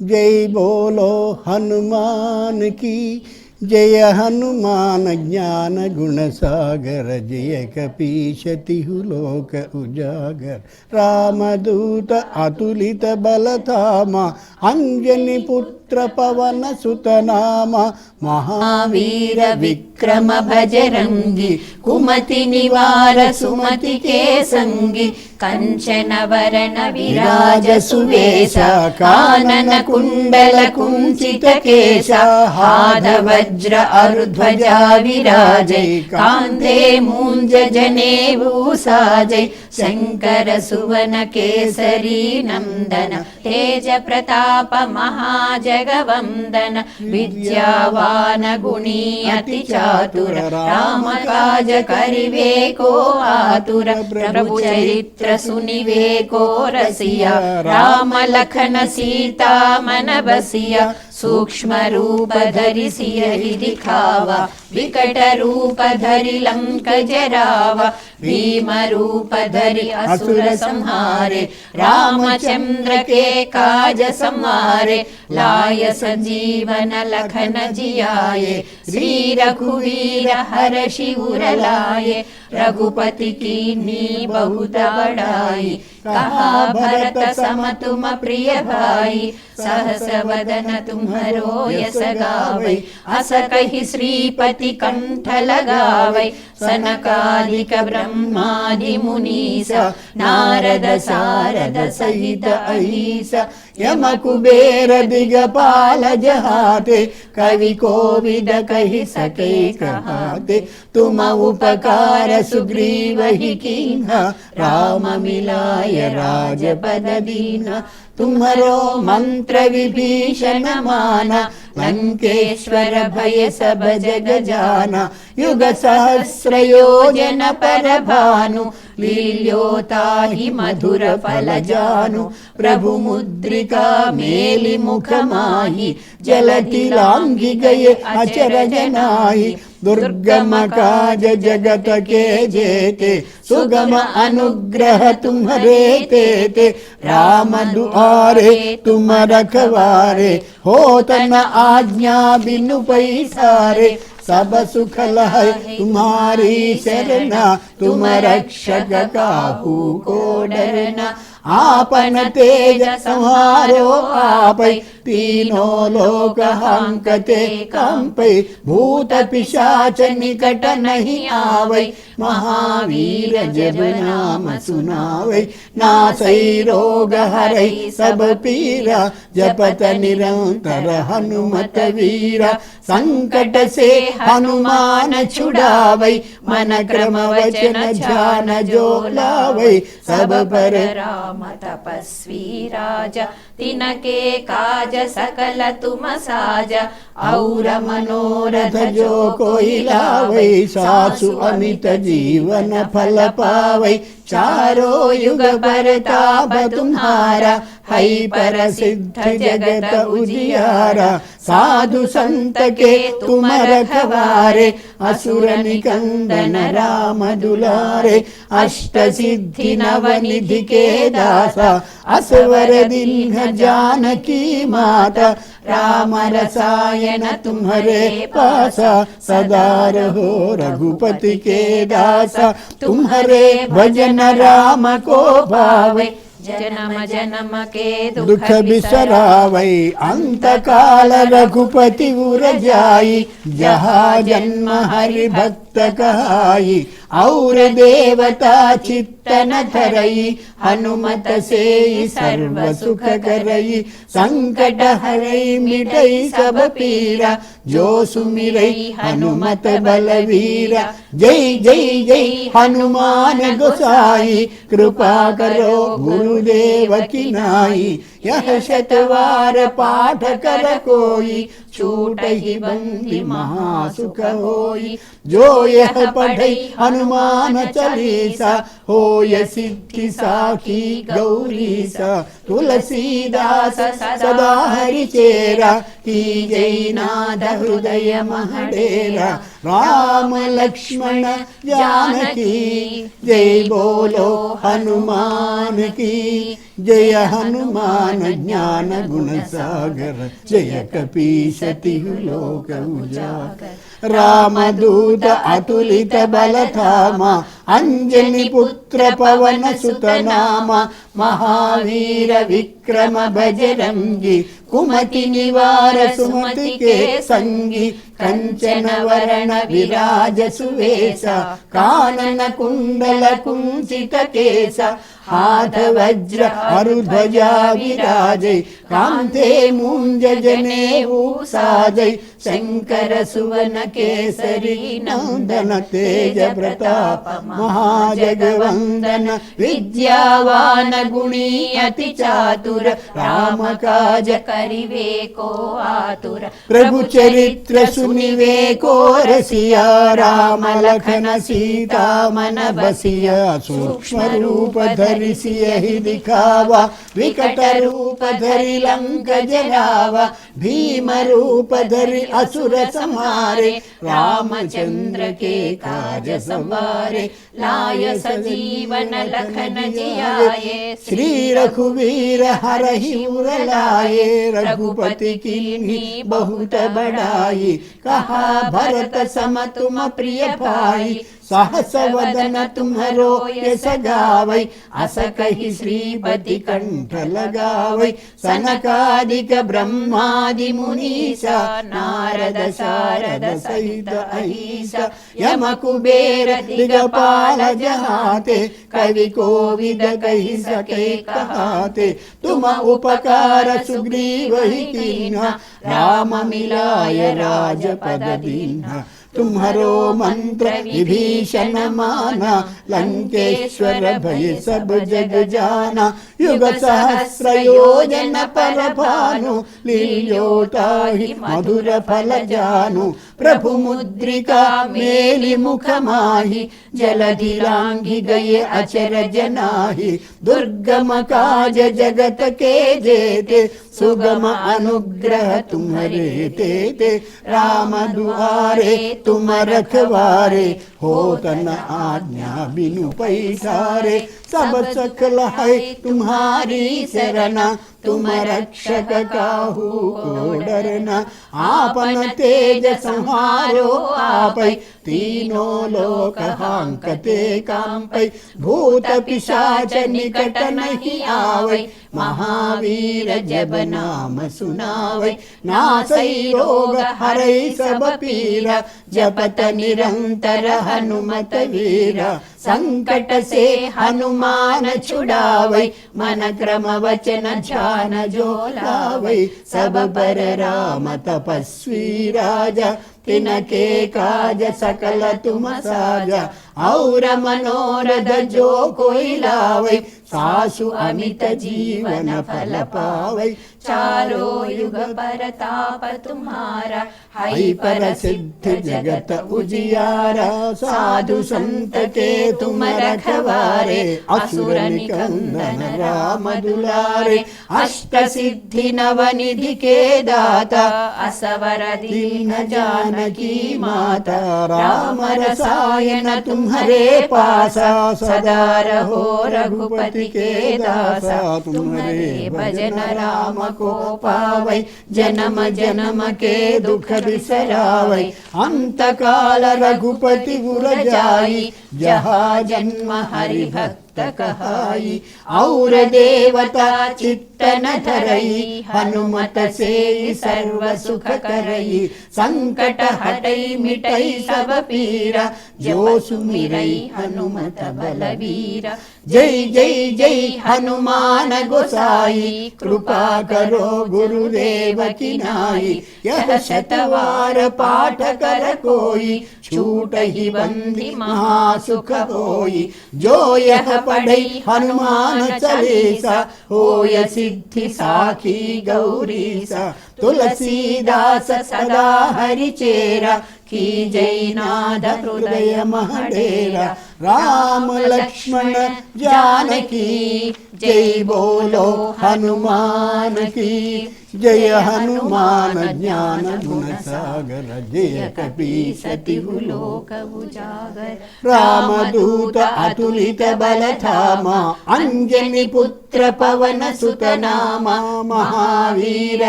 जय बोलो हनुमान की। जय हनुमान ज्ञान गुण सागर, जय कपीश तिहु लोक उजागर। रामदूत अतुलित बलधामा, अंजनी पुत्र पवन सुत नामा। महावीर विक्रम भजरंगी, कुमति निवार सुमति के संगी। कंचन वरण विराज सुवेशा, कानन कुंडल कुंचित केशा। हाथ वज्र अरुध्वजा विराजै, कांधे मूंज जनेऊ साजै। शंकर सुवन केसरी नंदन, तेज प्रताप महाजगवंदन। विद्यावान गुणी अति चातुर, राम काज करिवे को आतुर। प्रभु चरित्र सुनिवे को रसिया, राम लखन सीता मन बसिया। सूक्ष्म रूप धरि सियहि दिखावा, विकट रूप धरि लंक जरावा। भीम रूप धरि असुर संहारे, रामचंद्र के काज संवारे। लाय संजीवन लखन जियाए, श्री रघुवीर हर्षि उर लाए। रघुपति कीन्ही बहुत बड़ाई, कहा भरत सम तुम प्रिय भाई। सहस वदन तुम्हरो यस गावै, अस कहि श्रीपति कंठ लगावै। सनकादिक ब्रह्मादि मुनीसा, नारद सारद सहित अहिसा। यम कुबेर दिगपाल जहाते, कवि कोविद कहि सके कहाते। तुम उपकार सुग्रीव ही कीन्हा, राम मिलाय राजपद दीन्हा। तुम्हरो मंत्र विभीषण माना, लंकेश्वर भय सब जग जाना। युग सहस्र योजन पर भानु, लील्योताहि मधुर फल जानु। प्रभु मुद्रिका मेलि मुख माहि, जलधि लांघि गए अचर जनाहि। दुर्गम काज जगत के जेते, सुगम अनुग्रह तुम्हरे तेते। राम दुआरे तुम रखवारे, होत न आज्ञा बिनु पैसारे। सब सुख लहै तुम्हारी शरणा, तुम रक्षक काहू को डरना। आपन तेज संहारो आपै, तीनों लोक हंकते कंपै। भूत पिशाच निकट नहीं आवै, महावीर जब नाम सुनावै। नासै रोग हरै सब पीरा, जपत निरंतर हनुमत वीरा। संकट से हनुमान छुड़ावै, मन क्रम वचन ध्यान जो लावै। सब पर राम तपस्वी राजा, तिनके काज सकल तुम साजा। और मनोरथ जो कोई लावै, सासु अमित जीवन फल पावै। चारों युग परताप तुम्हारा, है परसिद्ध जगत उजियारा। साधु संत के तुम रखवारे, असुर निकंदन राम दुलारे। अष्ट सिद्धि नवनिधि के दासा, असवर दीन जानकी माता। राम रसायन तुम्हारे पासा, सदा रहो रघुपति के दासा। तुम्हारे भजन राम को भावे, जन्म जन्म के दुख बिसरावै। अंत काल रघुपति उर जाई, जहाँ जन्म हरि भक्त कहाई। और देवता चित्तन धरई, हनुमत से सर्व सुख करई। संकट हरई मिटई सब पीरा, जो सुमिरई हनुमत बलवीरा। जय जय जय हनुमान गोसाई, कृपा करो गुरुदेव की नाई। यह शतवार पाठ कर कोई, छूट ही बंदी महासुख होई। जो यह पढ़ई हनुमान चालीसा, होय सिद्धि साखी गौरीसा। तुलसीदास सदा हरि चेरा, कीजै नाथ हृदय महडेरा। राम लक्ष्मण जानकी, जय बोलो हनुमान की। जय हनुमान ज्ञान गुण सागर, जय कपीस तिहु लोक उजागर। रामदूत अतुलित बल धामा, अंजनी पुत्र पवन सुत नामा। महावीर विक्रम बजरंगी, कुमति निवार सुमति के संगी। कंचन वरण विराज सुवेशा, कानन कुंडल कुंचित केसा। हाथ वज्र अरुध्वजा विराजै, कांते मूंज जनेऊ साजै। शंकर सुवन केसरी नंदन, तेज प्रताप महाजगवंदन। विद्यावान गुणी अति चातुर, राम काज करिवे को आतुर। प्रभु चरित्र सुनिवे को रसिया, राम लखन सीता मन बसिया। सूक्ष्म रूप धरि सियहि दिखावा, विकट रूप धरि लंक जरावा। भीम रूप धरि असुर संहारे, रामचंद्र के काज संवारे। लाय सजीवन लखन जियाए, श्री रघुवीर हरहि उर लाए। रघुपति कीन्ही बहुत बड़ाई, कहा भरत सम तुम प्रिय भाई। सहस वदन तुम्हरो यश गावै, अस कहि श्रीपति कंठ लगावै। सनकादिक ब्रह्मादि मुनीसा, नारद सारद सहित अहिसा। यम कुबेर दिगपाल जहाते, कवि कोविद कहि सके कहाते। तुम उपकार सुग्रीव ही कीन्हा, राम मिलाय राजपद दीन्हा। तुम्हारो मंत्र विभीषण माना, लंकेश्वर भय सब जग जाना। युग सहस्र योजन पर भानु, लील्योताहि मधुर फल जानु। प्रभु मुद्रिका मेलि मुख माहि, जलधि लांघि गए अचरज नाही। दुर्गम काज जगत के जेते, सुगम अनुग्रह तुम्हारे तेते। राम दुआरे तुम रखवारे, होत न आज्ञा बिनु पैठारे। सब सकल है तुम्हारी शरण, तुम रक्षक काहू को डरना। आपन तेज संहारो आपै, तीनों लोक हांकते कांपै। भूत पिशाच निकट नहीं आवै, महावीर जब नाम सुनावै। नासै रोग हरै सब पीरा, जपत निरंतर हनुमत वीरा। संकट से हनुमान छुड़ावै, मन क्रम वचन ध्यान जो लावै। सब पर राम तपस्वी राजा, तिनके काज सकल तुम साजा। और मनोरथ जो कोई लावै, सासु अमित जीवन फल पावै। चारों युग परताप तुम्हारा, हई पर सिद्ध जगत उजियारा। साधु संत के तुम रखवारे, असुर निकंदन राम दुलारे। अष्ट सिद्धि नव निधि के दाता, असवर दीन जानकी माता। राम रसायन तुम्हारे पासा, सदा रहो रघुपति के दासा। तुम्हारे भजन राम को पावै, जन्म जन्म के दुख बिसरावै। अंत काल रघुपति गुर जाई, जहाँ जन्म हरि भक्त कहाई। और देवता चित्त न धरई, हनुमत से सर्व सुख करई। संकट हटई मिटई सब पीरा, जो सुमिरई हनुमत बलवीरा। जय जय जय हनुमान गोसाई, कृपा करो गुरुदेव की नाई। यह शतवार पाठ कर कोई, छूट ही बंदी महासुख होई। जो यह पढ़ई हनुमान चालीसा, होय सिद्धि साखी गौरीसा। तुलसीदास सदा हरि चेरा, की जय नाद हृदय महडेरा। राम लक्ष्मण जानकी, जय बोलो हनुमान की। जय हनुमान ज्ञान गुण सागर, जय कपीस तिहु लोक उजागर। राम दूत अतुलित बल धामा, अंजनी पुत्र पवन सुत नामा। महावीर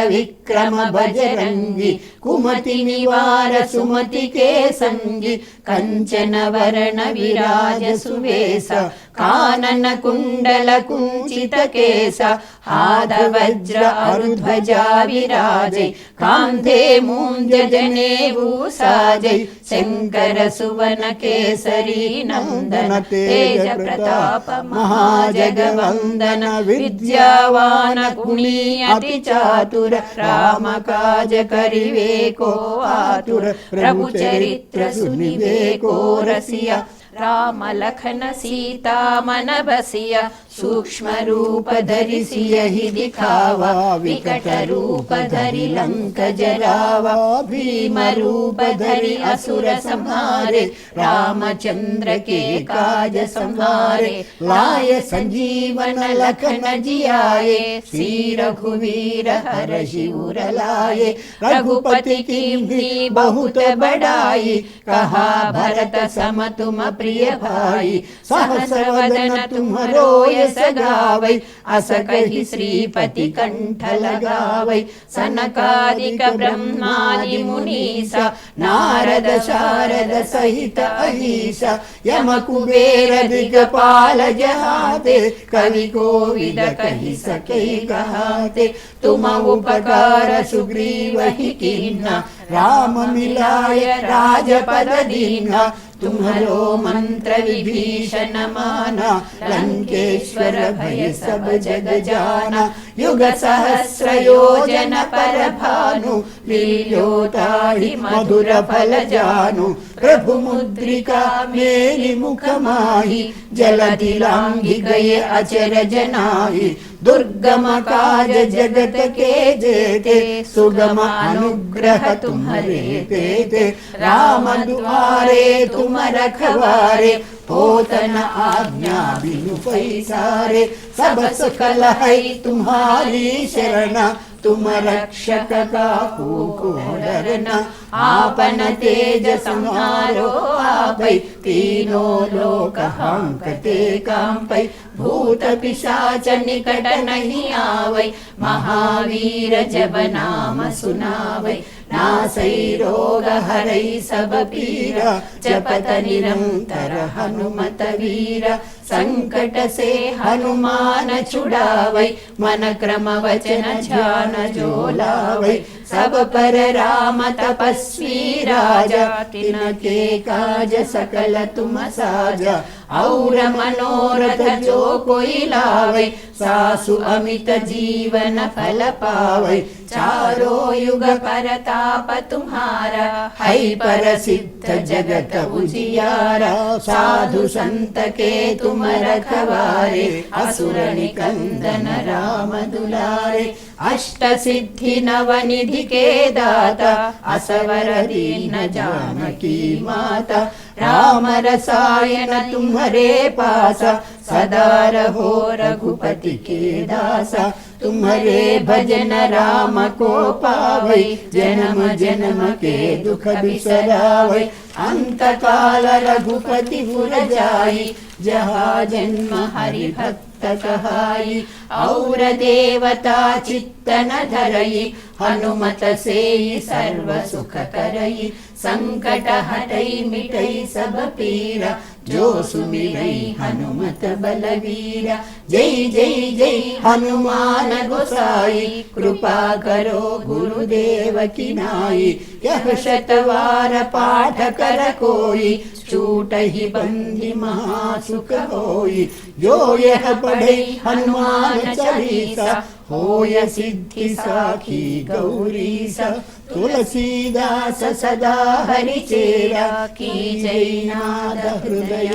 विक्रम बजरंगी, कुमति निवार सुमति के संगी। कंचन वरण विराज सुवेसा, कानन कुंडल कुंचित केसा। हाथ वज्र अरुध्वजा विराजे, कांधे मूंज जनेऊ साजे। शंकर सुवन केसरी नंदन, तेज प्रताप महाजगवंदन। विद्यावान गुणी अति चातुर, राम काज करिवे को आतुर। प्रभु चरित्र सुनिवे को रसिया, राम लखन सीता मन बसिया। सूक्ष्म रूप धरि सियहि दिखावा, विकट रूप धरि लंक जरावा। भीम रूप धरि असुर संहारे, रामचंद्र के काज संहारे। लाय संजीवन लखन जियाए, श्री रघुवीर हरषि उर लाए। रघुपति कीन्ही बहुत बड़ाई, कहा भरत सम तुम प्रिय भाई। सहस वदन तुम्हरो यस गावै, अस कहि श्रीपति कंठ लगावै। सनकादिक ब्रह्मादि मुनीसा, नारद शारद सहित अहीसा। यम कुबेर दिगपाल जहाते, कवि कोविद कहि सके कहाते। तुम उपकार सुग्रीव ही कीन्हा, राम मिलाय राजपद दीन्हा। तुम्हारो मंत्र विभीषण माना, लंकेश्वर भय सब जग जाना। युग सहस्र योजन पर भानु, लील्योताहि मधुर फल जानु। प्रभु मुद्रिका मेरी मुख माही, जलधि लांघि गए अचर जनाहि। दुर्गम काज जगत के जेते, सुगम अनुग्रह तुम्हारे तेते। राम दुआरे तुम रखवारे, पोतन आज्ञा बिनु पैसारे। सब सकल है तुम्हारी शरण, तुम रक्षक काहू को डरना। आपन तेज संहारो आपै, तीनों लोक हांकते कांपै। भूत पिशाच निकट नहीं आवै, महावीर जब नाम सुनावै, नासै रोग हरै सब पीरा, जपत निरंतर हनुमत वीरा, संकट से हनुमान छुड़ावै, मन क्रम वचन ध्यान जो लावै, सब पर राम तपस्वी राजा, तिनके काज सकल तुम साजा, और मनोरथ जो कोई लावै, सासु अमित जीवन फल पावै, चारों युग परताप तुम्हारा, है प्रसिद्ध जगत उजियारा, साधु संत के तुम रखवारे, असुर निकंदन राम दुलारे, अष्ट सिद्धि नवनिधि के दाता, असवर दीन जानकी माता, राम रसायन तुम्हारे पासा, सदा रहो रघुपति के दासा, तुम्हारे भजन राम को पावै, जन्म जन्म के दुख बिसरावै, अंत काल रघुपति पुर जाई, जहाँ जन्म हरि भक्त कहाई, और देवता चित्त न धरई, हनुमत से सर्व सुख करई, संकट हटई मिटई सब पीरा, जो सुमिरई हनुमत बलवीरा, जय जय जय हनुमान गोसाई, कृपा करो गुरुदेव की नाई, यह शतवार पाठ कर कोई, छूट ही बंदी महासुख होई, जो यह पढ़े हनुमान चालीसा, होय सिद्धि साखी गौरीसा, तुलसीदास सदा हरि चेरा, की जय नाद हृदय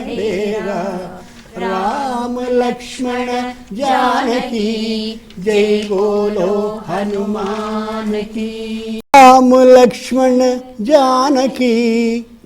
डेरा, राम लक्ष्मण जानकी जय बोलो हनुमान की, राम लक्ष्मण जानकी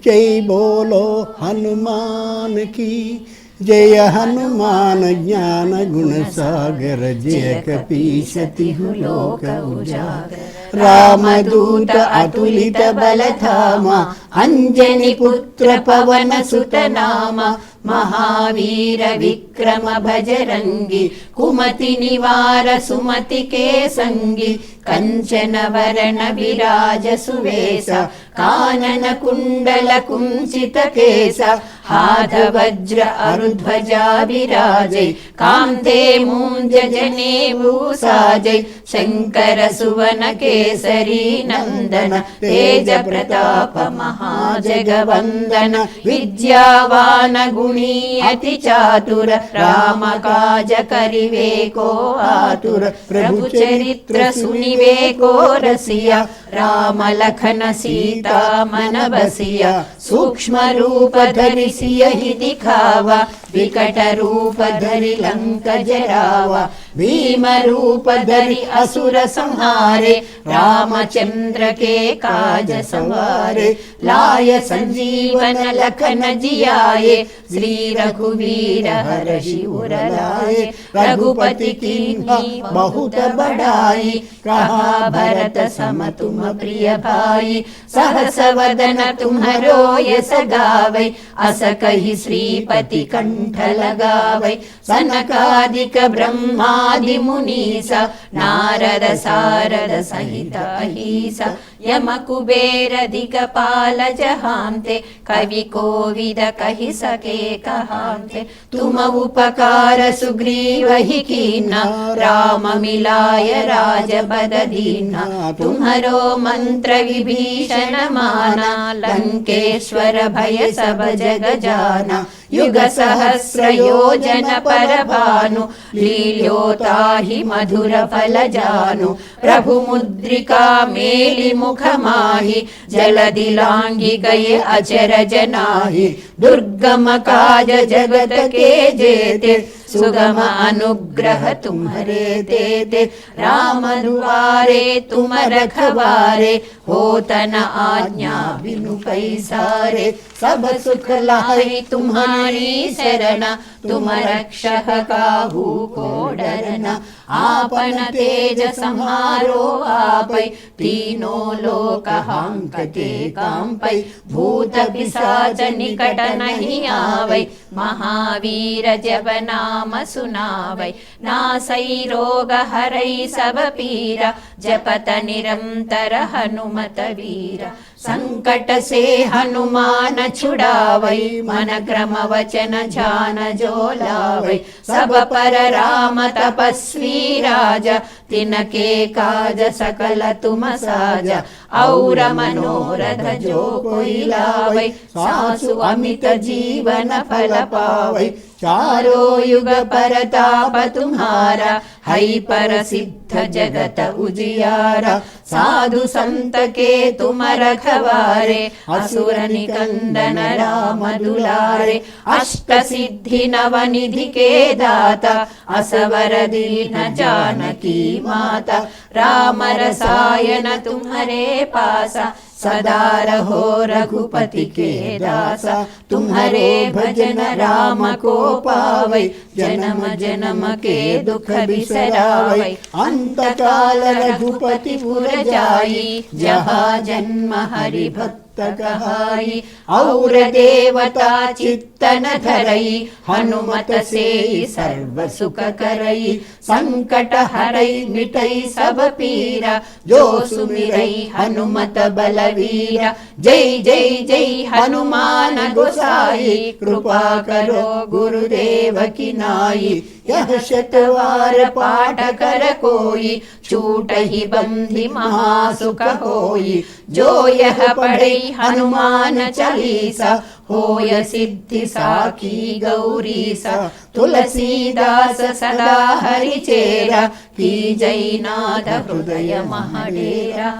जय बोलो हनुमान की, जय हनुमान ज्ञान गुण सागर, जय कपीस तिहु लोक उजागर, रामदूत अतुलित बल धामा, अंजनी पुत्र पवन सुत नामा, महावीर विक्रम भजरंगी, कुमति निवार सुमति के संगी, कंचन वरण विराज सुवेसा, कानन कुंडल कुंचित केसा, हाथ वज्र अरुध्वजा विराजै, कांते मूंज जनेऊ साजै, शंकर सुवन केसरी नंदन, तेज प्रताप महाजगवंदन, विद्यावान गुणी अति चातुर, राम काज करिवे को आतुर, प्रभु चरित्र सुनिवे को रसिया, राम लखन सीता मन बसिया, सूक्ष्म रूप धरि सियहि दिखावा, विकट रूप धरि लंक जरावा, भीम रूप धरि असुर संहारे, रामचंद्र के काज सवारे, लाय संजीवन लखन जियाए, श्री रघुवीर हर्षि उर लाए, रघुपति कीन्ही बहुत बढ़ाई, कहा भरत सम तुम प्रिय भाई, सहस वदन तुम्हरो यस गावै, अस कहि श्रीपति कंठ लगावै, सनकादिक ब्रह्मादि मुनीसा, नारद सारद सहित अहिसा, यम कुबेर दिगपाल जहांते, कवि कोविद कहि सके कहांते, तुम उपकार सुग्रीव ही कीन्हा, राम मिलाय राजपद दीन्हा, तुम्हरो मंत्र विभीषण माना, लंकेश्वर भय सब जग जाना, युग सहस्र योजन पर भानु, लील्योताहि मधुर फल जानु, प्रभु मुद्रिका मेलि मुख माहि, जलधि लांघि गए अचरज नाहि, दुर्गम काज जगत के जेते, सुगम अनुग्रह तुम्हारे तेते, राम दुआरे तुम रखवारे, होत न आज्ञा बिनु पैसारे, सब सुख लाई तुम्हारी शरणा, तुम रक्षक काहू को डरना। आपन तेज संहारो आपै तीनों लोक हांकते कांपै। भूत पिशाच निकट नहीं आवै महावीर जब नाम सुनावै। नासै रोग हरै सब पीरा जपत निरंतर हनुमत वीरा। संकट से हनुमान छुड़ावै मन क्रम वचन ध्यान जो लावै। सब पर राम तपस्वी राजा तिनके काज सकल तुम साजा। और मनोरथ जो कोई लावै सासु अमित जीवन फल पावै। चारों युग परताप तुम्हारा है प्रसिद्ध जगत उजियारा। साधु संत के तुम रखवारे असुर निकंदन राम दुलारे। अष्ट सिद्धि नवनिधि के दाता असवर दीन जानकी माता। राम रसायन तुम्हारे पासा सदा रहो रघुपति के दासा। तुम्हारे भजन राम को पावै जन्म जन्म के दुख बिसरावै। अंत काल रघुपति पुर जाई जहाँ जन्म हरि भक्त कहाई। और देवता चित्तन धरई हनुमत से सर्व सुख करई। संकट हरई मिटई सब पीरा जो सुमिरई हनुमत बलवीरा। जय जय जय हनुमान गोसाई कृपा करो गुरुदेव की नाई। यह शतवार पाठ कर कोई छूट ही बंधि महासुख होई। जो यह पढ़े हनुमान चालीसा होय सिद्धि साखी गौरीसा। तुलसीदास सदा हरि चेरा की जय नाथ हृदय महडेरा।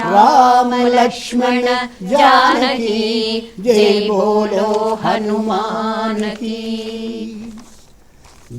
राम लक्ष्मण जानकी जय बोलो हनुमान की।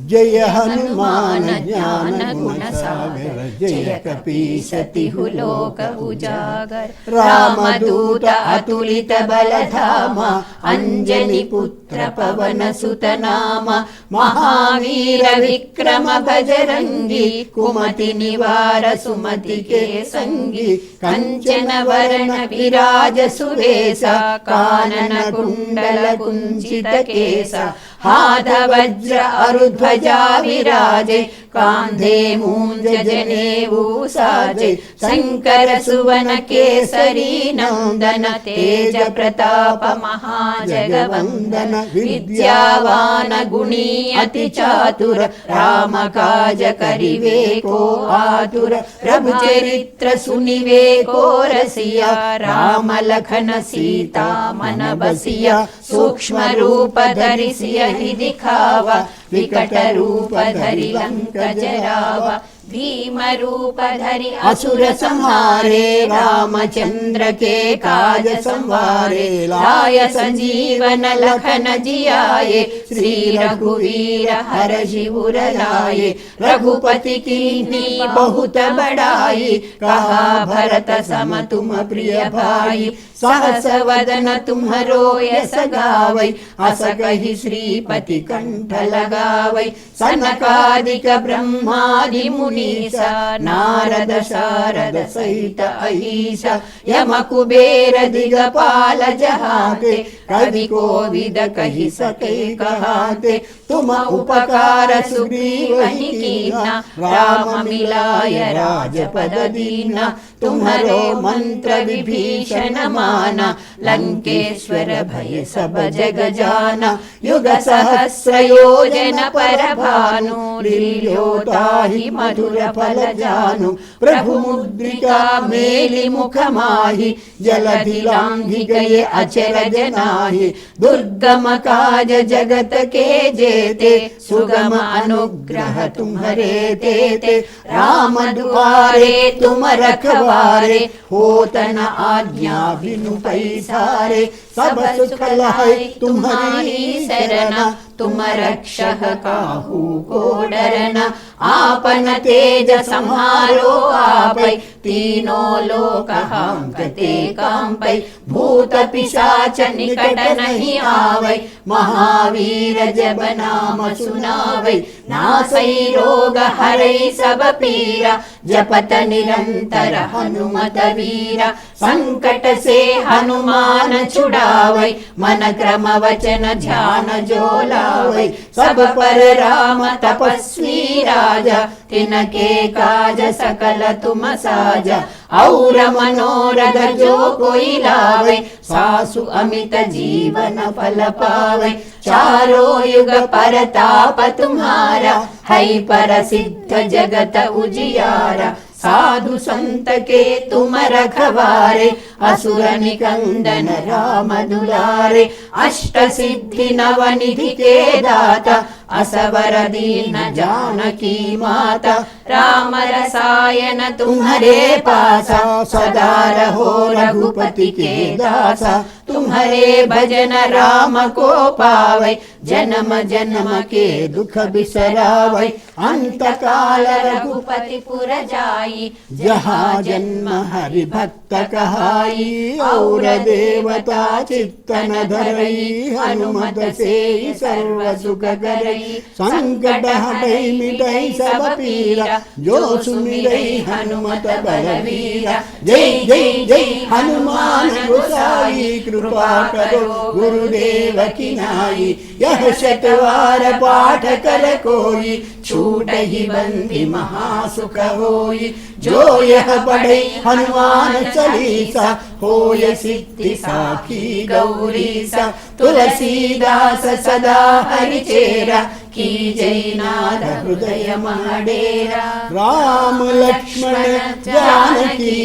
जय हनुमान ज्ञान गुण सागर जय कपीस तिहु लोक उजागर। रामदूत अतुलित बल धामा अंजनी पुत्र पवन सुत नामा। महावीर विक्रम भजरंगी कुमति निवार सुमति के संगी। कंचन वरण विराज सुवेसा कानन कुंडल कुंचित केसा। हाथ वज्र अरुध्वजा विराजे कांधे मूंज जनेऊ साजे। शंकर सुवन केसरी नंदन तेज प्रताप महाजगवंदन। विद्यावान गुणी अति चातुर राम काज करिवे को आतुर। प्रभु चरित्र सुनिवे को रसिया राम लखन सीता मन बसिया। सूक्ष्म रूप धरि सियहि दिखावा विकट रूप धरि लंक जरावा। भीम रूप धरि असुर संहारे रामचंद्र के काज संवारे। लाय संजीवन लखन जियाए श्री रघुवीर हरषि उर लाए। रघुपति कीन्ही बहुत बड़ाई कहा भरत सम तुम प्रिय भाई। सहस वदन तुम्हरो यस गावै अस कहि श्रीपति कंठ लगावै। सनकादिक ब्रह्मादि मुनीसा नारद शारद सहित अहिसा। यम कुबेर दिगपाल जहाते कवि कोविद कहि सके कहाते। तुम उपकार सुग्रीवहि कीना राम मिलाय राजपद दीना। तुम्हारो मंत्र विभीषण माना लंकेश्वर भय सब जग जाना। युग सहस्र योजन पर भानु लील्योताहि मधुर फल जानु। प्रभु मुद्रिका मेलि मुख माहि जलधि लांघि गए अचरज नाहि। दुर्गम काज जगत के जेते सुगम अनुग्रह तुम्हारे तेते। राम दुआरे तुम रखवारे होत न आज्ञा बिनु पैसारे। सब सुख लहै तुम्हारी शरण तुम रक्षक काहू को डरना, आपन तेज संहारो आपै, तीनों लोक हांकते कांपै, भूत पिशाच निकट नहीं आवै, महावीर जब नाम सुनावै, नासै रोग हरै सब पीरा, जपत निरंतर हनुमत वीरा, संकट से हनुमान छुड़ावै, मन क्रम वचन ध्यान जो लावै, सब पर राम तपस्वी राजा, तिनके काज सकल तुम साजा, और मनोरथ जो कोई लावे, सासु अमित जीवन फल पावे, चारों युग परताप तुम्हारा, है परसिद्ध जगत उजियारा, साधु संत के तुम रखवारे, असुर निकंदन राम दुलारे, अष्ट सिद्धि नवनिधि के दाता, असवर दीन जानकी माता, राम रसायन तुम्हारे पासा, सदा रहो रघुपति के दासा, तुम्हारे भजन राम को पावै, जन्म जन्म के दुख बिसरावै, अंत काल रघुपति पुर जाई, जहाँ जन्म हरि भक्त कहाई, और देवता चित्तन धरई, हनुमत से सर्व सुख करई, संकट हटई मिटई सब पीरा, जो सुमिरई हनुमत बलवीरा, जय जय जय हनुमान गोसाई, कृपा करो गुरुदेव की नाई, यह शतवार पाठ कर कोई, छूट ही बंदी महासुख होई, जो यह पढ़े हनुमान चालीसा, होय सिद्धि साखी गौरीसा, तुलसीदास सदा हरि चेरा, की जय नाथ हृदय माडेरा, राम लक्ष्मण जानकी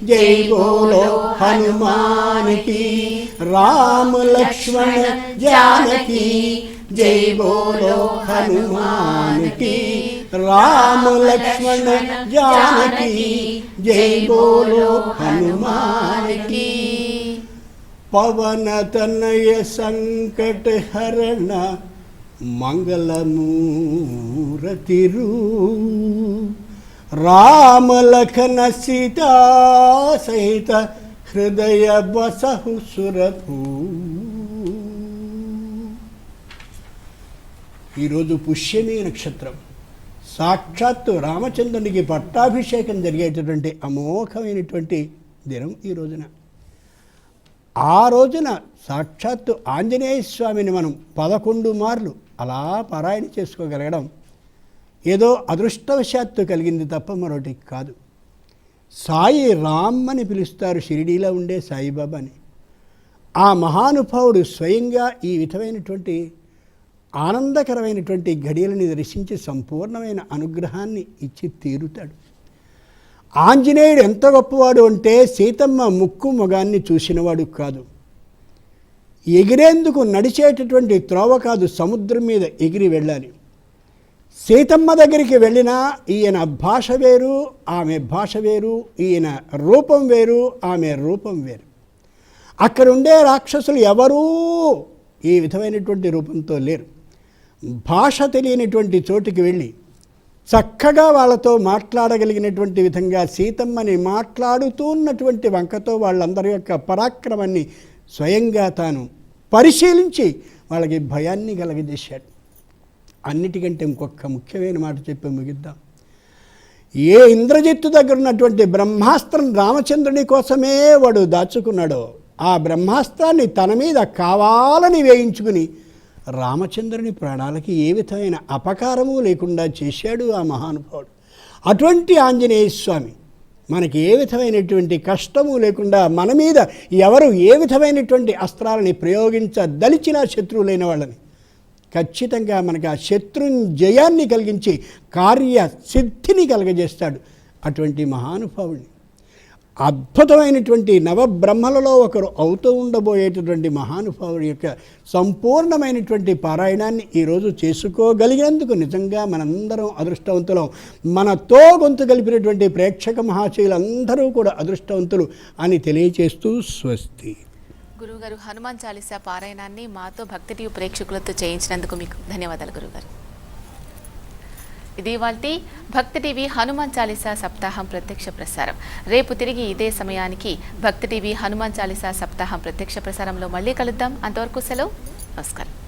जय बोलो हनुमान की, राम लक्ष्मण जानकी जय बोलो हनुमान की, राम लक्ष्मण जानकी जय बोलो हनुमान की। पवन तनय संकट हरण मंगल मूर्ति रूप, राम लखन सीता सहित हृदय बसहु सुरभूप। ఈరోజు పుష్యమి నక్షత్రం, సాక్షాత్తు రామచంద్రునికి పట్టాభిషేకం జరిగేటటువంటి అమోఘమైనటువంటి దినం ఈ రోజున. ఆ రోజున సాక్షాత్తు ఆంజనేయ స్వామిని మనం 11 మార్లు అలా పారాయణ చేసుకోగలగడం ఏదో అదృష్టవశాత్తు కలిగింది తప్ప మరొకటి కాదు. సాయి రామ్ అని పిలుస్తారు షిరిడీలో ఉండే సాయిబాబాని. ఆ మహానుభావుడు స్వయంగా ఈ విధమైనటువంటి ఆనందకరమైనటువంటి ఘడియలని దర్శించి సంపూర్ణమైన అనుగ్రహాన్ని ఇచ్చి తీరుతాడు. ఆంజనేయుడు ఎంత గొప్పవాడు అంటే సీతమ్మ ముక్కు మొగాన్ని చూసినవాడు కాదు, ఎగిరేందుకు నడిచేటటువంటి త్రోవ కాదు, సముద్రం మీద ఎగిరి వెళ్ళాలి. సీతమ్మ దగ్గరికి వెళ్ళినా ఈయన భాష వేరు, ఆమె భాష వేరు, ఈయన రూపం వేరు, ఆమె రూపం వేరు. అక్కడ ఉండే రాక్షసులు ఎవరూ ఈ విధమైనటువంటి రూపంతో లేరు. భాష తెలియనటువంటి చోటుకి వెళ్ళి చక్కగా వాళ్ళతో మాట్లాడగలిగినటువంటి విధంగా సీతమ్మని మాట్లాడుతున్నటువంటి వంకతో వాళ్ళందరి యొక్క పరాక్రమాన్ని స్వయంగా తాను పరిశీలించి వాళ్ళకి భయాన్ని కలగజేశాడు. అన్నిటికంటే ఇంకొక ముఖ్యమైన మాట చెప్పి ముగిద్దాం. ఏ ఇంద్రజిత్తు దగ్గర ఉన్నటువంటి బ్రహ్మాస్త్రం రామచంద్రుని కోసమే వాడు దాచుకున్నాడో ఆ బ్రహ్మాస్త్రాన్ని తన మీద కావాలని వేయించుకుని రామచంద్రుని ప్రాణాలకి ఏ విధమైన అపకారము లేకుండా చేశాడు ఆ మహానుభావుడు. అటువంటి ఆంజనేయ స్వామి మనకి ఏ విధమైనటువంటి కష్టము లేకుండా మన మీద ఎవరు ఏ విధమైనటువంటి అస్త్రాలని ప్రయోగించదలిచిన శత్రువులైన వాళ్ళని ఖచ్చితంగా మనకు ఆ శత్రుంజయాన్ని కలిగించి కార్యసిద్ధిని కలగజేస్తాడు. అటువంటి మహానుభావుడిని అద్భుతమైనటువంటి నవబ్రహ్మలలో ఒకరు అవుతూ ఉండబోయేటటువంటి మహానుభావుడి యొక్క సంపూర్ణమైనటువంటి పారాయణాన్ని ఈరోజు చేసుకోగలిగినందుకు నిజంగా మనందరం అదృష్టవంతులం. మనతో గొంతు కలిపినటువంటి ప్రేక్షక మహాశయులందరూ కూడా అదృష్టవంతులు అని తెలియచేస్తూ స్వస్తి. గురువుగారు, హనుమాన్ చాలీసా పారాయణాన్ని మాతో భక్తి టీవీ ప్రేక్షకులతో చేయించినందుకు మీకు ధన్యవాదాలు గురువుగారు. ఇది ఇవాల్టి భక్తి టీవీ హనుమాన్ చాలీసా సప్తాహం ప్రత్యక్ష ప్రసారం. రేపు తిరిగి ఇదే సమయానికి భక్తి టీవీ హనుమాన్ చాలీసా సప్తాహం ప్రత్యక్ష ప్రసారంలో మళ్ళీ కలుద్దాం. అంతవరకు సెలవు. నమస్కారం.